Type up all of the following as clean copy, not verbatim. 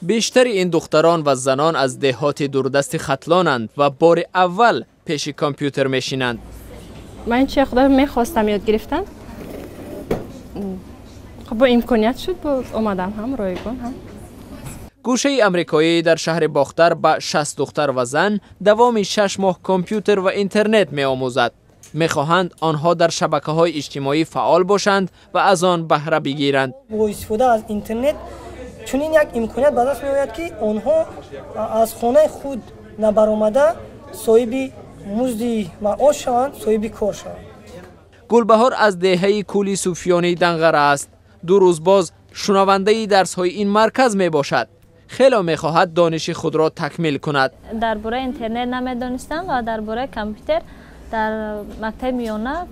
بیشتر این دختران و زنان از دهات دوردست ختلانند و بار اول پیش کامپیوتر میشینند. من چه خدا میخواستم یاد گرفتن. خب با امکانیت شد با اومدم هم رایگان هم. گوشه امریکایی در شهر باختر به 60 دختر و زن دوام 6 ماه کامپیوتر و اینترنت می آموزد. می خواهند آنها در شبکه‌های اجتماعی فعال باشند و از آن بهره بگیرند. با استفاده از اینترنت چنین یک امکانیت به دست می‌آید که آنها از خانه خود نبرآمده صاحب مزد معاش شوند، صاحب کار شوند. گلبهار از دهه کولی سفیانی دنغره است. 2 روز باز شنونده درس‌های این مرکز می باشد. خیلی می‌خواهد دانش خود را تکمیل کند. درباره اینترنت نمی‌دانستم و درباره کامپیوتر در مکتب میانه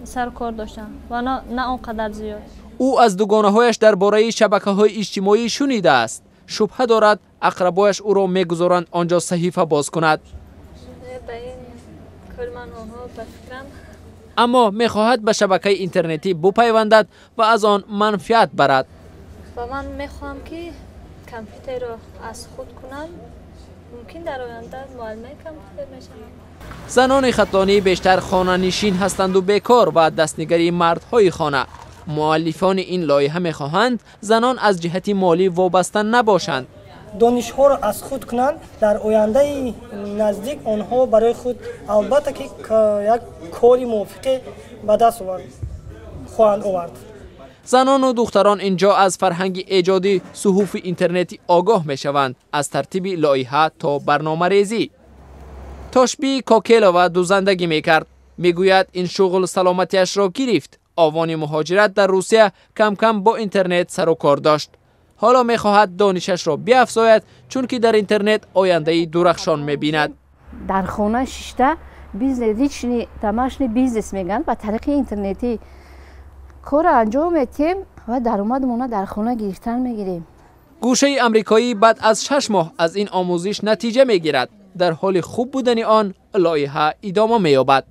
سر کار داشتم و نه آنقدر زیاد. او از دوگانه‌هایش درباره شبکه‌های اجتماعی شنیده است. شبهه دارد اقربایش او را می‌گذارند آنجا صحیفه باز کند. اما می‌خواهد به شبکه اینترنتی بپیوندد و از آن منفعت برد. و من می‌خواهم که کامپیوتر را از خود کنم. ممکن در آینده معلم کامپیوتر بشم. زنان ختلانی بیشتر خانه نشین هستند و بیکار و دستنگری مردهای خانه. مؤلفان این لایحه می‌خواهند زنان از جهت مالی وابسته نباشند. دانش‌ها را از خود کنند، در آینده نزدیک آنها برای خود البته که یک کاری موافق به دست خواهند آورد. زنان و دختران اینجا از فرهنگ ایجادی صحف اینترنتی آگاه می‌شوند، از ترتیب لایحه تا برنامه‌ریزی. تاشبی کاکیلا و دوزندگی میکرد. میگوید این شغل سلامتیش را گرفت. آوان مهاجرت در روسیه کم کم با اینترنت سر و کار داشت. حالا میخواهد دانشش را بیافزاید چون که در اینترنت آینده درخشان میبیند. در خانه ششته بیزنس ریچنی تماشنی بیزنس میگن با طریق اینترنتی کار انجام میدیم و درآمدمون در خانه گرفتن میگیریم. گوشه امریکایی بعد از 6 ماه از این آموزش نتیجه میگیرد. در حال خوب بودن آن لایحه ادامه مییابد.